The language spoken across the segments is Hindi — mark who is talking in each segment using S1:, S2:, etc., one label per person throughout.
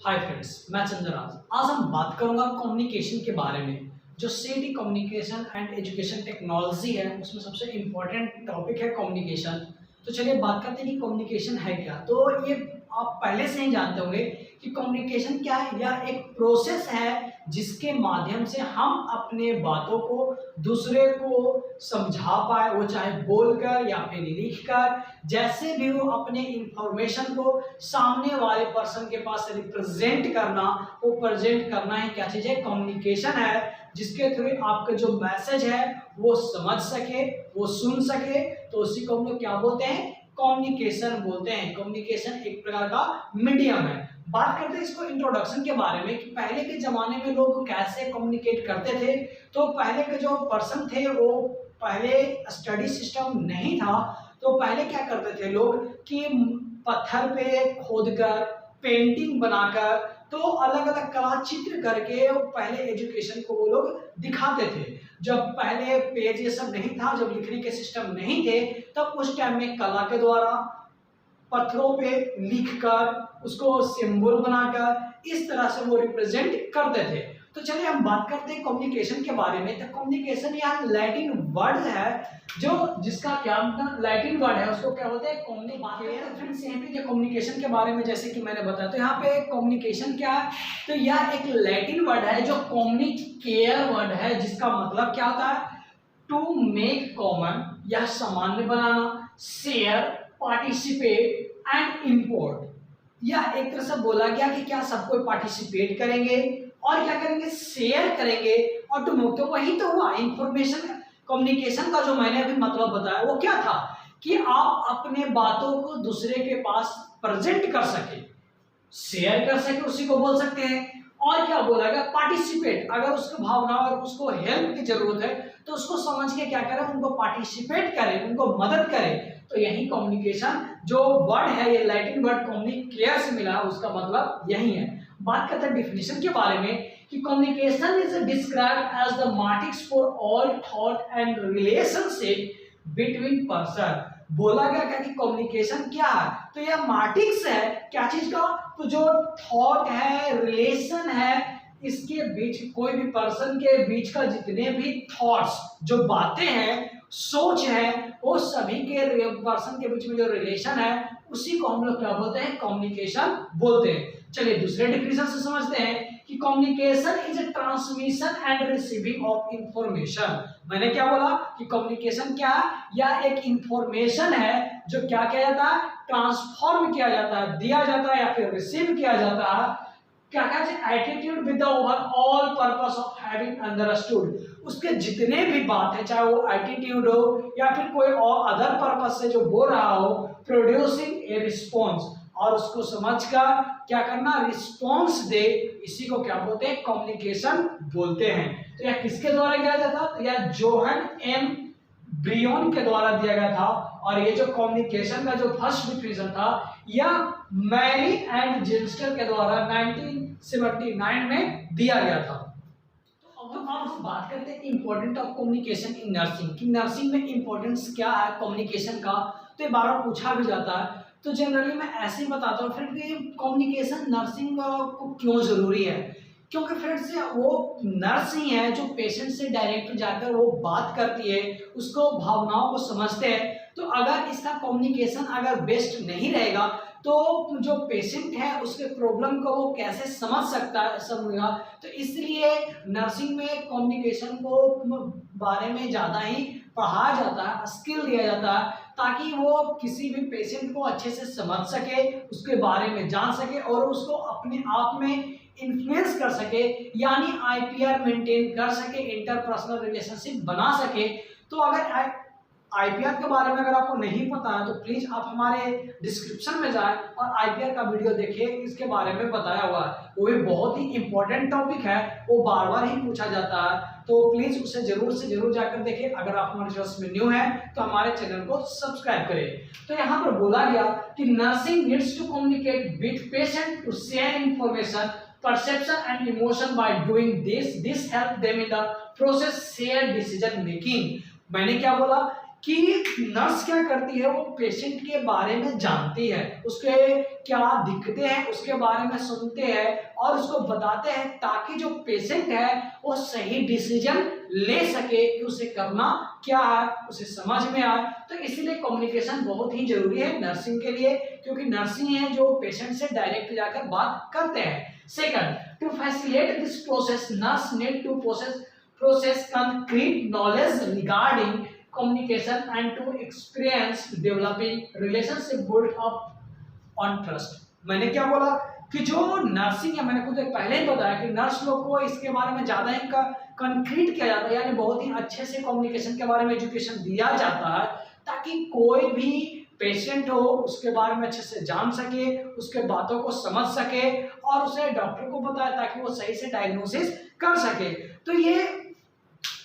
S1: हाय फ्रेंड्स, मैं चंद्रराज। आज हम बात करूंगा कम्युनिकेशन के बारे में। जो सीटी कम्युनिकेशन एंड एजुकेशन टेक्नोलॉजी है उसमें सबसे इम्पोर्टेंट टॉपिक है कम्युनिकेशन। तो चलिए बात करते हैं कि कम्युनिकेशन है क्या। तो ये आप पहले से ही जानते होंगे कि कम्युनिकेशन क्या है। यह एक प्रोसेस है जिसके माध्यम से हम अपने बातों को दूसरे को समझा पाए, वो चाहे बोलकर या फिर लिखकर, जैसे भी हो अपने इंफॉर्मेशन को सामने वाले पर्सन के पास रिप्रेजेंट करना। वो प्रेजेंट करना ही क्या चीज है, कम्युनिकेशन है, जिसके थ्रू आपका जो मैसेज है वो समझ सके, वो सुन सके। तो उसी को हम लोग क्या बोलते हैं, कम्युनिकेशन बोलते हैं। कम्युनिकेशन एक प्रकार का मीडियम है। बात करते हैं इसको इंट्रोडक्शन के बारे में कि पहले के जमाने में लोग कैसे कम्युनिकेट करते थे। तो पहले के जो पर्सन थे वो पहले स्टडी सिस्टम नहीं था। तो पहले क्या करते थे लोग कि पत्थर पे खोदकर, पेंटिंग बनाकर, तो अलग अलग कला चित्र करके पहले एजुकेशन को वो लोग दिखाते थे। जब पहले पेज ये सब नहीं था, जब लिखने के सिस्टम नहीं थे, तब उस टाइम में कला के द्वारा पत्थरों पे लिखकर उसको सिंबल बनाकर इस तरह से वो रिप्रेजेंट करते थे। तो चलिए हम बात करते हैं कम्युनिकेशन के बारे में। तो कम्युनिकेशन यहाँ लैटिन वर्ड है, जो जिसका क्या लैटिन वर्ड है उसको क्या बोलते हैं, कम्युनिकेशन। फ्रेंड्स यहाँ पे कम्युनिकेशन के बारे में जैसे कि मैंने बताया, तो यहाँ पे कम्युनिकेशन क्या है, तो यह एक लैटिन वर्ड है जो कम्युनिकेयर वर्ड है, जिसका मतलब क्या होता है, टू मेक कॉमन, यह सामान्य बनाना, शेयर, पार्टिसिपेट एंड इम्पोर्ट। यह एक तरह से बोला गया कि क्या सब कोई पार्टिसिपेट करेंगे और क्या करेंगे, शेयर करेंगे और तो वही तो हुआ इंफॉर्मेशन। कम्युनिकेशन का जो मैंने अभी मतलब बताया वो क्या था कि आप अपने बातों को दूसरे के पास प्रेजेंट कर सके, शेयर कर सके, उसी को बोल सकते हैं। और क्या बोला गया, पार्टिसिपेट, अगर उसकी भावना और उसको हेल्प की जरूरत है तो उसको समझ के क्या करें, उनको पार्टिसिपेट करें, उनको मदद करें। तो यही कम्युनिकेशन जो वर्ड है, ये लैटिन वर्ड कम्युनिकेयर से मिला, उसका मतलब यही है। बात करते हैं डिफिनेशन के बारे में कि communication is described as the matrix for all thought and relationship between person. बोला गया क्या कि कम्युनिकेशन क्या है, तो यह मैट्रिक्स है क्या चीज का, तो जो थॉट है, रिलेशन है, इसके बीच कोई भी पर्सन के बीच का जितने भी थॉट्स, जो बातें हैं, सोच है, वो सभी के पर्सन के बीच में जो रिलेशन है उसी को हम लोग क्या बोलते हैं, कम्युनिकेशन बोलते हैं। चलिए दूसरे डिफिनेशन से समझते हैं कि communication is a transmission and receiving of information. मैंने क्या बोला कि कम्युनिकेशन क्या है, यह एक इंफॉर्मेशन है जो क्या किया जाता है, ट्रांसफॉर्म किया जाता है, दिया जाता है या फिर रिसीव किया जाता है। क्या कहते हैं, attitude with the overall purpose of having understood. उसके जितने भी बात है, चाहे वो एटीट्यूड हो या फिर कोई और अदर पर्पस से जो बोल रहा हो, प्रोड्यूसिंग ए रिस्पॉन्स, और उसको समझकर क्या करना, रिस्पॉन्स दे, इसी को क्या बोलते हैं, कम्युनिकेशन बोलते हैं। तो यह किसके द्वारा किया जाता, तो यह जोहन एम ब्रियोन के द्वारा दिया गया था। और ये जो कम्युनिकेशन का जो फर्स्ट डिफिनेशन था, यह मैरी एंड जिल्स्टर के द्वारा 1979 में दिया गया था। तो अब हम बात करते हैं important of communication in nursing, कि नर्सिंग में इंपॉर्टेंस क्या है कम्युनिकेशन का। तो ये बार बार पूछा भी जाता है, तो जनरली मैं ऐसे ही बताता हूँ फ्रेंड कि कम्युनिकेशन नर्सिंग को क्यों जरूरी है। क्योंकि फ्रेंड्स वो नर्स ही है जो पेशेंट से डायरेक्ट जाकर वो बात करती है, उसको भावनाओं को समझते हैं। तो अगर इसका कम्युनिकेशन अगर बेस्ट नहीं रहेगा तो जो पेशेंट है उसके प्रॉब्लम को वो कैसे समझ सकता है, समझेगा। तो इसलिए नर्सिंग में कम्युनिकेशन को बारे में ज़्यादा ही पढ़ाया जाता है, स्किल दिया जाता है, ताकि वो किसी भी पेशेंट को अच्छे से समझ सके, उसके बारे में जान सके और उसको अपने आप में इन्फ्लुएंस कर सके, यानी आईपीआर मेंटेन कर सके, इंटरपर्सनल रिलेशनशिप बना सके। तो अगर आईपीआर के बारे में अगर आपको नहीं पता है तो प्लीज आप हमारे डिस्क्रिप्शन में जाएं और आईपीआर का वीडियो देखिए, इसके बारे में बताया हुआ है। वो भी बहुत ही इंपॉर्टेंट टॉपिक है, वो बार बार ही पूछा जाता है, तो प्लीज उसे जरूर से जरूर जाकर देखिए। अगर आप हमारे चैनल में न्यू है तो हमारे चैनल को सब्सक्राइब करें। तो यहाँ पर बोला गया कि nursing needs to communicate with patient to share information, perception and emotion. By doing this help them in the process share decision making। मैंने क्या बोला कि नर्स क्या करती है, वो पेशेंट के बारे में जानती है, उसके क्या दिक्कतें हैं उसके बारे में सुनते हैं और उसको बताते हैं ताकि जो पेशेंट है वो सही डिसीजन ले सके कि उसे करना क्या है, उसे समझ में आए। तो इसीलिए कम्युनिकेशन बहुत ही जरूरी है नर्सिंग के लिए, क्योंकि नर्सिंग है जो पेशेंट से डायरेक्ट जाकर बात करते हैं। Second, to facilitate this process nurse need to process concrete knowledge regarding communication and to experience developing relationship built up on trust। मैंने क्या बोला कि जो नर्सिंग है, मैंने खुद पहले ही बताया कि नर्स लोग को इसके बारे में ज़्यादा ही कंक्रीट किया जाता है, यानी बहुत ही अच्छे से कम्युनिकेशन के बारे में एजुकेशन दिया जाता है ताकि कोई भी पेशेंट हो उसके बारे में अच्छे से जान सके, उसके बातों को समझ सके और उसे डॉक्टर को बताए ताकि वो सही से डायग्नोसिस कर सके। तो ये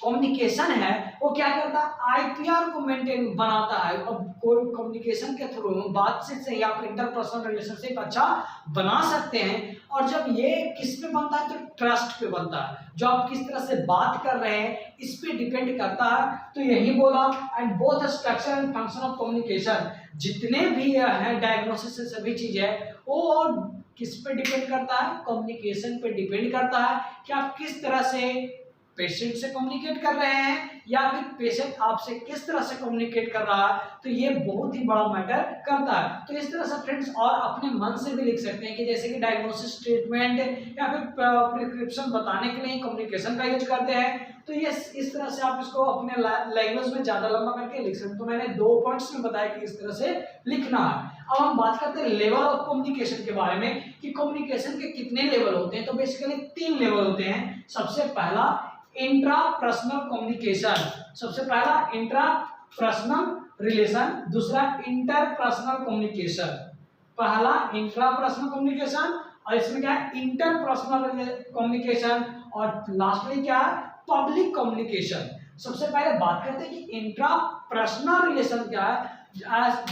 S1: कम्युनिकेशन है वो क्या करता है, आईपीआर को मेंटेन बनाता है। अब कोई कम्युनिकेशन के थ्रू बातचीत से ही आप इंटरपर्सनल रिलेशनशिप अच्छा बना सकते हैं। और जब ये किस पे बनता है, तो ट्रस्ट पे बनता है। जो आप किस तरह से बात कर रहे हैं इस पे डिपेंड करता है। तो यही बोला, and both structure and function of communication, जितने भी है डायग्नोसिस से सभी चीज है वो किस पे डिपेंड करता है, कम्युनिकेशन पे डिपेंड करता है कि आप किस तरह से पेशेंट से कम्युनिकेट कर रहे हैं या फिर पेशेंट आपसे किस तरह से कम्युनिकेट कर रहा है। तो ये बहुत ही बड़ा मैटर करता है। तो इस तरह से फ्रेंड्स और अपने मन से भी लिख सकते हैं कि जैसे कि डायग्नोसिस, ट्रीटमेंट या फिर प्रिस्क्रिप्शन बताने के लिए कम्युनिकेशन का यूज करते हैं। तो ये इस तरह से आप इसको अपने लैंग्वेज में ज्यादा लंबा करके लिख सकते हैं। तो मैंने 2 पॉइंट्स में बताया कि इस तरह से लिखना है। अब हम बात करते हैं लेवल ऑफ कम्युनिकेशन के बारे में कि कम्युनिकेशन के कितने लेवल होते हैं। तो बेसिकली 3 लेवल होते हैं। सबसे पहला इंट्रापर्सनल कम्युनिकेशन, सबसे पहला इंट्रापर्सनल रिलेशन, दूसरा इंटरपर्सनल कम्युनिकेशन। पहला इंट्रापर्सनल कम्युनिकेशन और इसमें क्या है, इंटरपर्सनल कम्युनिकेशन, और लास्टली क्या है, पब्लिक कम्युनिकेशन। सबसे पहले बात करते हैं कि इंट्रापर्सनल रिलेशन क्या है।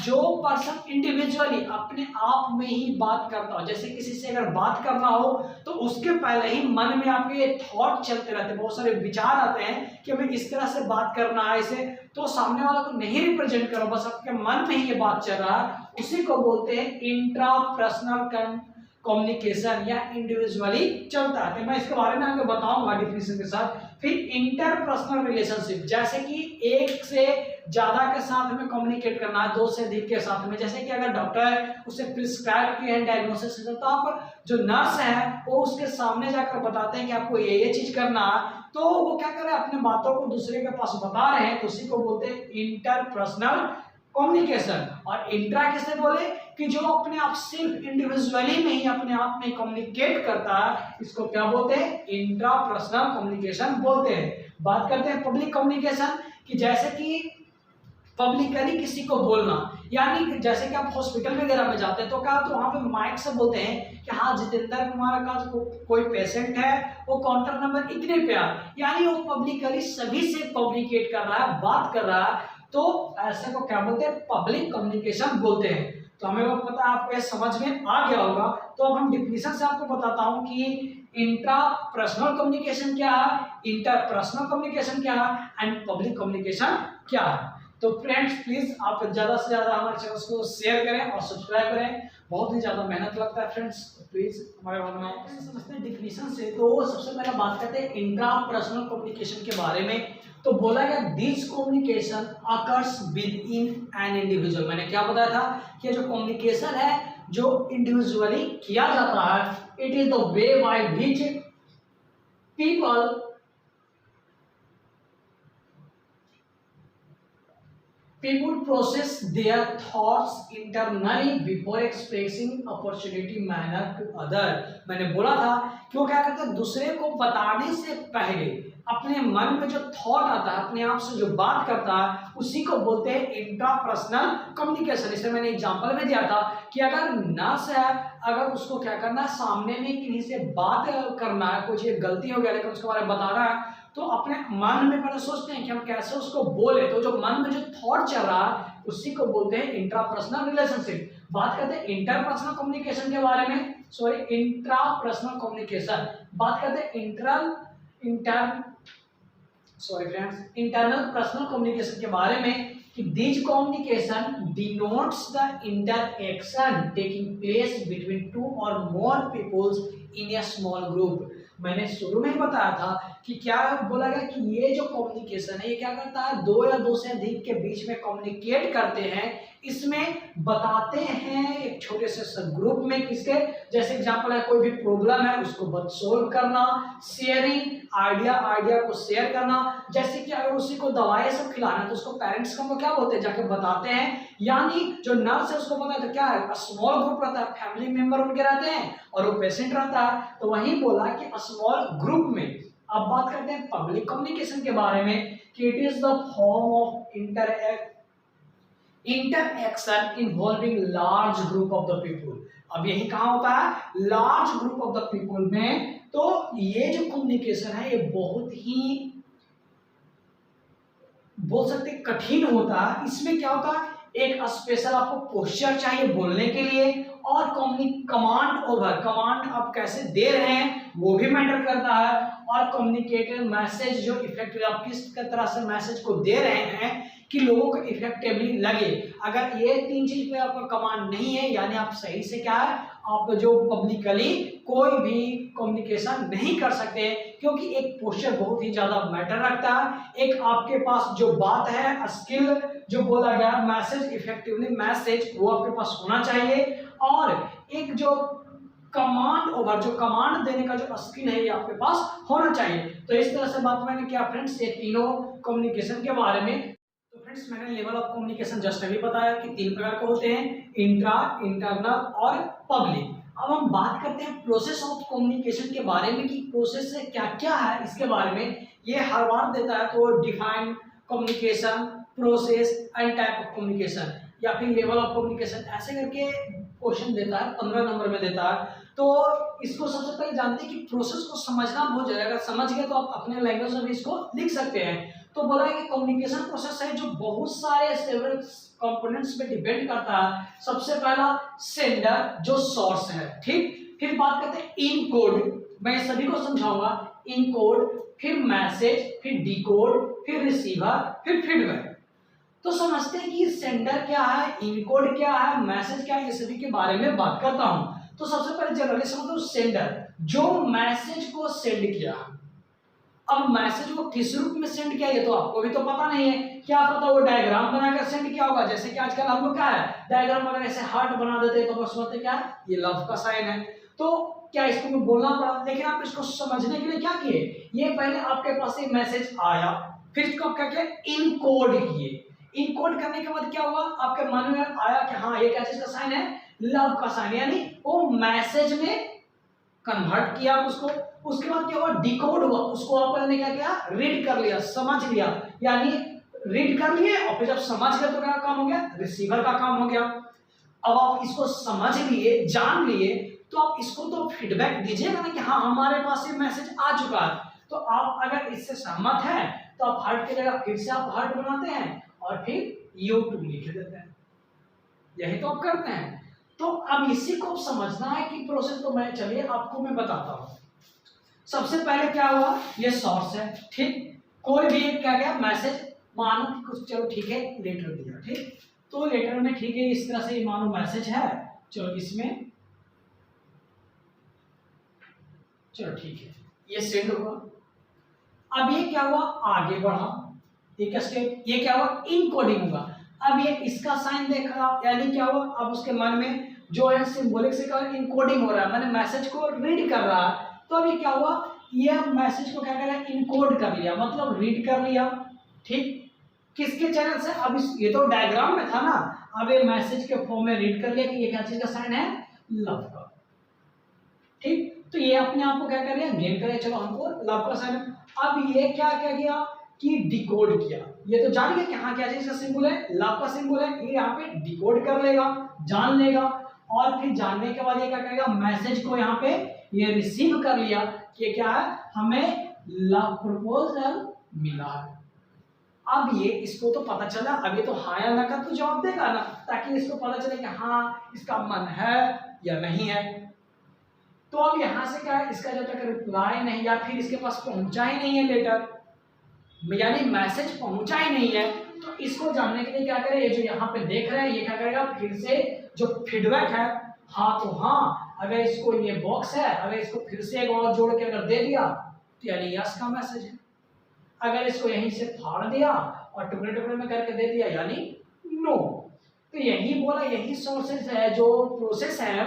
S1: जो पर्सन इंडिविजुअली अपने आप में ही बात करता हो, जैसे किसी से अगर बात करना हो तो उसके पहले ही मन में आपके थॉट चलते रहते हैं, बहुत सारे विचार आते हैं कि हमें इस तरह से बात करना है इसे, तो सामने वाला को नहीं रिप्रेजेंट करो, बस आपके मन में ही ये बात चल रहा है, उसी को बोलते हैं इंट्रापर्सनल कम्युनिकेशन या इंडिविजुअली चलता है। तो मैं इसके बारे में आगे बताऊंगा डिफिनेशन के साथ। फिर इंटरपर्सनल रिलेशनशिप, जैसे कि एक से ज्यादा के साथ में कम्युनिकेट करना है, 2 से अधिक के साथ में। जैसे कि अगर डॉक्टर उसे प्रिस्क्राइब किए हैं डायग्नोसिस, तो आप जो नर्स है वो उसके सामने जाकर बताते हैं कि आपको ये चीज करना है, तो वो क्या करे, अपने बातों को दूसरे के पास बता रहे हैं, तो उसी को बोलते हैं इंटरपर्सनल कम्युनिकेशन। और इंट्रा किसे बोले कि जो अपने आप सिर्फ इंडिविजुअली में ही अपने आप में कम्युनिकेट करता है, इसको क्या बोलते हैं, इंट्रापर्सनल कम्युनिकेशन बोलते हैं। बात करते हैं पब्लिक कम्युनिकेशन की, जैसे कि पब्लिकली किसी को बोलना, यानी जैसे कि आप हॉस्पिटल वगैरह में जाते हैं तो क्या, तो वहां पे माइक से बोलते हैं कि हाँ जितेंद्र कुमार का कोई पेशेंट है, वो काउंटर नंबर इतने पे आ, यानी वो पब्लिकली सभी से कम्युनिकेट कर रहा है, बात कर रहा है, तो ऐसे को क्या बोलते हैं, पब्लिक कम्युनिकेशन बोलते हैं। तो हमें वो पता, आपको ये समझ में आ गया होगा। तो अब हम डिफिनेशन से आपको बताता हूं कि इंट्रापर्सनल कम्युनिकेशन क्या है, इंटरपर्सनल कम्युनिकेशन क्या है एंड पब्लिक कम्युनिकेशन क्या है। तो फ्रेंड्स प्लीज आप ज्यादा से ज्यादा हमारे चैनल को शेयर करें और सब्सक्राइब करें, बहुत ही ज्यादा मेहनत लगता है फ्रेंड्स, प्लीज हमारे बारे में समझते हैं डिफिनेशन से। तो सबसे पहले बात करते हैं इंट्रापर्सनल कम्युनिकेशन के बारे में। तो बोला गया this communication occurs with in an individual. मैंने क्या बताया था कि जो कम्युनिकेशन है जो इंडिविजुअली किया जाता है, it is the way by which people process their thoughts internally before expressing opportunity manner to other। मैंने बोला था कि वो क्या करते हैं, दूसरे को बताने से पहले अपने मन में जो थॉट आता है, अपने आप से जो बात करता है, उसी को बोलते हैं इंट्रापर्सनल कम्युनिकेशन। इसमें मैंने एग्जांपल में दिया था कि अगर नर्स है, अगर उसको क्या करना है, सामने में किसी से बात करना है, कुछ एक गलती हो गया लेकिन उसके बारे में बताना है, तो अपने मन में पहले सोचते हैं कि हम कैसे उसको बोले, तो जो मन में जो थॉट चल रहा है उसी को बोलते हैं इंट्रापर्सनल रिलेशनशिप। बात करते हैं इंटरपर्सनल कम्युनिकेशन के बारे में, इंट्रापर्सनल कम्युनिकेशन। बात करते हैं इंटरनल पर्सनल कम्युनिकेशन के बारे में कि this communication denotes the interaction taking place between two or more peoples in a small group. मैंने शुरू में ही बताया था कि क्या बोला गया कि ये जो कम्युनिकेशन है ये क्या करता है, दो या दो से अधिक के बीच में कम्युनिकेट करते हैं। इसमें बताते हैं एक छोटे से सब ग्रुप में किसके, जैसे एग्जांपल है कोई भी प्रॉब्लम है उसको सोल्व करना, शेयरिंग आइडिया को शेयर करना। जैसे कि अगर उसी को दवाई सब खिलाना है तो उसको पेरेंट्स को क्या बोलते हैं, जाके बताते हैं। यानी जो नर्स है उसको पता है तो क्या है, स्मॉल ग्रुप रहता है, फैमिली मेंबर उनके रहते हैं और वो पेशेंट रहता है। तो वही बोला कि स्मॉल ग्रुप में। अब बात करते हैं पब्लिक कम्युनिकेशन के बारे में कि it is the form of interaction involving large group of the people. अब यही कहाँ होता है, large group of the people में। तो ये जो कम्युनिकेशन है ये बहुत ही बोल सकते कठिन होता है। इसमें क्या होता है, एक स्पेशल आपको पोस्चर चाहिए बोलने के लिए, और कमांड ओवर, कमांड आप कैसे दे रहे हैं वो भी मैटर करता है, और कम्युनिकेटेड मैसेज जो इफेक्टिव आप किस तरह से मैसेज को दे रहे हैं कि लोगों को इफेक्टिवली लगे। अगर ये तीन चीज पे आपका कमांड नहीं है, यानी आप सही से क्या है, आप जो पब्लिकली कोई भी कम्युनिकेशन नहीं कर सकते, क्योंकि एक पोस्चर बहुत ही ज्यादा मैटर रखता है। एक आपके पास जो बात है, स्किल जो बोला गया, मैसेज इफेक्टिवली मैसेज वो आपके पास होना चाहिए, और एक जो कमांड ओवर, जो कमांड देने का जो स्किल है ये आपके पास होना चाहिए। तो इस तरह से बात मैंने किया फ्रेंड्स ये तीनों कम्युनिकेशन के बारे में। तो फ्रेंड्स मैंने लेवल ऑफ कम्युनिकेशन जस्ट अभी बताया कि तीन प्रकार के होते हैं, इंट्रा, इंटरनल और पब्लिक। अब हम बात करते हैं प्रोसेस ऑफ कम्युनिकेशन के बारे में कि प्रोसेस से क्या क्या है इसके बारे में। ये हर बार देता है तो define communication, process and type of communication, या फिर लेवल ऑफ कम्युनिकेशन, ऐसे करके क्वेश्चन देता है, 15 नंबर में देता है। तो इसको सबसे पहले जानते हैं कि प्रोसेस को समझना बहुत जरूरी है। अगर समझ गए तो आप अपने लैंग्वेज में भी इसको लिख सकते हैं। तो बोला है कि कम्युनिकेशन प्रोसेस है जो बहुत सारे सेवरल कंपोनेंट्स पे डिपेंड करता है। सबसे पहला सेंडर जो सोर्स है, ठीक। फिर बात करते हैं इनकोड, मैं सभी को समझाऊंगा। इनकोड, फिर मैसेज, फिर डिकोड, फिर रिसीवर, फिर फीडबैक। तो समझते हैं कि सेंडर क्या है, इनकोड क्या है, मैसेज क्या है, ये सभी के बारे में बात करता हूं। तो सबसे पहले जनरली समझो सेंडर, जो मैसेज को सेंड किया। अब मैसेज को किस रूप में सेंड किया ये तो आपको भी तो पता नहीं है, क्या पता वो डायग्राम बनाकर सेंड किया होगा। जैसे कि आजकल हम लोग क्या है, डायग्राम अगर ऐसे हार्ट बना देते हैं तो बस बोलते क्या है, ये लव का साइन है। तो क्या इसको मैं बोलना पड़ा, लेकिन आप इसको समझने के लिए क्या किए, ये पहले आपके पास एक मैसेज आया, फिर इसको क्या किया, इनकोड किए। इनकोड करने के बाद क्या हुआ, आपके मन में आया कि हाँ ये क्या चीज का साइन है, लव का साइन, यानी वो मैसेज में कन्वर्ट किया उसको। उसके बाद क्या हुआ, डिकोड हुआ, उसको आपने क्या किया, रीड कर लिया, समझ लिया, यानी रीड कर लिए, और फिर जब समझ गए तो क्या काम हो गया, रिसीवर का काम हो गया। अब आप इसको समझ लिए, जान लिए, तो आप इसको तो फीडबैक दीजिएगा ना कि हाँ हमारे पास ये मैसेज आ चुका है। तो आप अगर इससे सहमत हैं तो आप हार्ट की जगह फिर से आप हार्ट बनाते हैं और फिर यूट्यूब लिख देते हैं, यही तो आप करते हैं। तो अब इसी को समझना है कि प्रोसेस, तो मैं चलिए आपको मैं बताता हूं। सबसे पहले क्या हुआ, ये सोर्स है, ठीक। कोई भी एक क्या गया मैसेज, मानो कि कुछ, चलो ठीक है लेटर दिया, ठीक। तो लेटर में ठीक है इस तरह से मानो मैसेज है, चलो इसमें, चलो ठीक है ये सेंड हुआ। अब ये क्या हुआ, आगे बढ़ा एक स्टेप, ये क्या हुआ, इनकोडिंग हुआ। अब ये इसका साइन देखा, यानी क्या हुआ, अब उसके मन में जो है सिंबॉलिक से क्या इनकोडिंग हो रहा है, मैंने मैसेज को रीड कर रहा है। तो अब ये क्या हुआ, ये मैसेज को क्या कर रहा है, इनकोड कर लिया, मतलब रीड कर लिया, ठीक। किसके चैनल से, अब ये तो डायग्राम में था ना, अब ये मैसेज के फॉर्म में रीड कर लिया कि ये क्या चीज का साइन है, लव का, ठीक। तो ये अपने आप को क्या कर लिया, गेन कर लिया, चलो हमको लव का साइन है। अब ये क्या क्या किया कि डिकोड किया, ये तो जान गया कि हाँ क्या चीज का सिंबल है, लव का सिंबल है, ये यहाँ पे डिकोड कर लेगा, जान लेगा, और फिर जानने के बाद ये क्या करेगा, मैसेज को यहाँ पे ये रिसीव कर लिया कि क्या है, हमें लव प्रपोजल मिला है। अब ये इसको तो पता चला, अब ये तो हाँ या ना का तो जवाब देगा ना, ताकि इसको पता चले कि हाँ इसका मन है या नहीं है। तो अब यहां से क्या है, इसका जब तक रिप्लाई नहीं, या फिर इसके पास पहुंचा ही नहीं है लेटर, यानी मैसेज पहुंचा ही नहीं है, तो इसको जानने के लिए क्या करें, ये जो यहाँ पे देख रहे हैं ये क्या करेगा, फिर से जो फीडबैक है हाँ तो हाँ, अगर इसको ये बॉक्स है, अगर इसको फिर से एक और जोड़ के अगर दे दिया तो यानी यस का मैसेज है। अगर इसको यहीं से फाड़ दिया और टुकड़े टुकड़े में करके दे दिया यानी नो। तो यही बोला, यही सोर्सेस है जो प्रोसेस है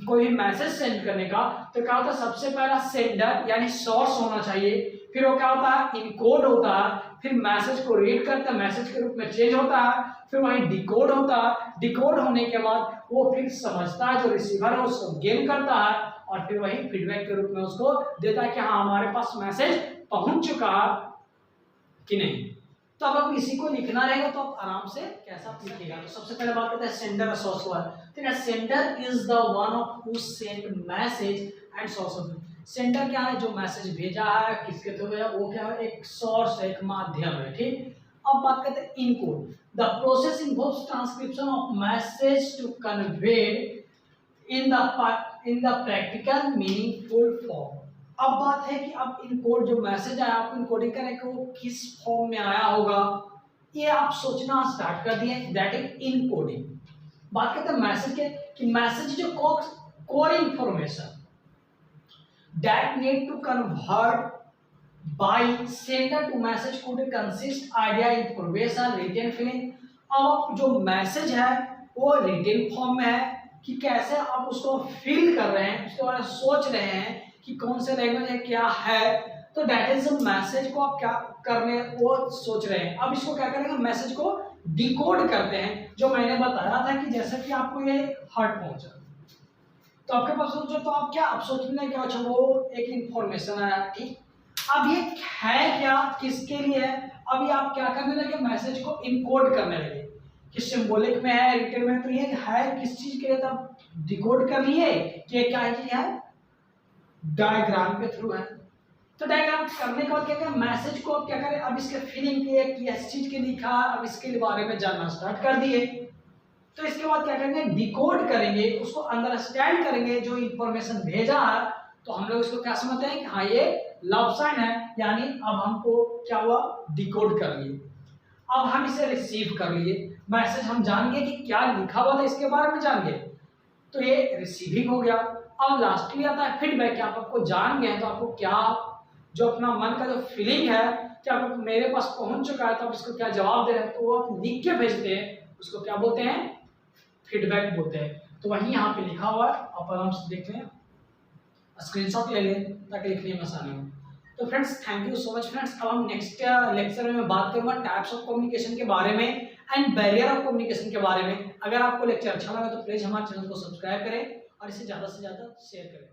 S1: कोई भी मैसेज सेंड करने का। तो क्या होता है, सबसे पहला सेंडर यानी सोर्स होना चाहिए, फिर वो क्या होता है इनकोड होता है, फिर मैसेज को रीड करता है, मैसेज के रूप में चेंज होता है, फिर वहीं डिकोड होता है, डिकोड होने के बाद वो फिर समझता है, जो रिसीवर है उसको गेन करता है और फिर वही फीडबैक के रूप में उसको देता है कि हाँ हमारे पास मैसेज पहुंच चुका है कि नहीं। तो अब आप इसी को लिखना रहेगा तो आप आराम से कैसा आप लिखिएगा। तो सबसे पहले बात करते हैं सेंडर और सोर्स वाला। तो sender is the one of who send message and source of. Sender क्या है, जो मैसेज भेजा है किसके थ्रू है, वो क्या है एक सोर्स है, एक माध्यम है, ठीक। अब बात करते हैं encode. The process involves transcription of message to conveyed in the practical meaningful form. अब बात है कि अब इनकोड जो मैसेज आया आपको इनकोडिंग करने को किस फॉर्म में आया होगा, ये आप सोचना स्टार्ट कर दिए, दैट इज इनकोडिंग। बात करते हैं मैसेज के कि मैसेज जो core information that need to convert by sender to message code consist idea information written feeling. अब जो मैसेज है वो रिटन फॉर्म में है कि कैसे आप उसको फील कर रहे हैं, उसके बारे में सोच रहे हैं कि कौन से लैंग्वेज है क्या है। तो दैट इज मैसेज को आप क्या करने वो सोच रहे हैं। अब इसको क्या करेंगे, मैसेज को डिकोड करते हैं। जो मैंने बताया था कि जैसे कि आपको ये हार्ट पहुंचा तो आपके पास सोचो, तो आप क्या आप सोच रहे हैं क्या, अच्छा वो एक इंफॉर्मेशन है, ठीक। अब ये है क्या, किसके लिए है, अभी आप क्या करने लगे, मैसेज को इनकोड करने लगे कि सिंबॉलिक में है, रिटन में है, तो ये है किस चीज के लिए, तब डिकोड कर लिए कि क्या चीज है, डायग्राम के थ्रू है। तो डायग्राम करने के बाद क्या करें, मैसेज को अब क्या करें, अब इसके फीलिंग की है कि इस चीज के लिखा, अब इसके बारे में जानना स्टार्ट कर दिए। तो इसके बाद क्या करेंगे, डिकोड करेंगे, उसको अंडरस्टैंड करेंगे जो इंफॉर्मेशन भेजा है। तो हम लोग इसको क्या समझते हैं कि हाँ ये लव साइन है, यानी अब हमको क्या हुआ, डिकोड कर लिए। अब हम इसे रिसीव कर लिए, मैसेज हम जान गए कि क्या लिखा हुआ था, इसके बारे में जान गए, तो ये रिसीविंग हो गया। अब लास्टली आता है फीडबैक कि आप आपको जान गए तो आपको क्या जो अपना मन का जो फीलिंग है कि आप मेरे पास पहुंच चुका है, तो आप इसको क्या जवाब दे रहे हैं, तो वो आप लिख के भेजते हैं, उसको क्या बोलते हैं, फीडबैक बोलते हैं। तो वहीं यहाँ पे लिखा हुआ है, आप आराम से देख लें, स्क्रीनशॉट ले लें ताकि लिखने में आसानी हो। तो friends thank you so much friends. अब हम नेक्स्ट लेक्चर में मैं बात करूंगा टाइप्स ऑफ कम्युनिकेशन के बारे में एंड बैरियर ऑफ कम्युनिकेशन के बारे में। अगर आपको लेक्चर अच्छा लगा तो प्लीज हमारे चैनल को सब्सक्राइब करें और इसे ज़्यादा से ज़्यादा शेयर करें।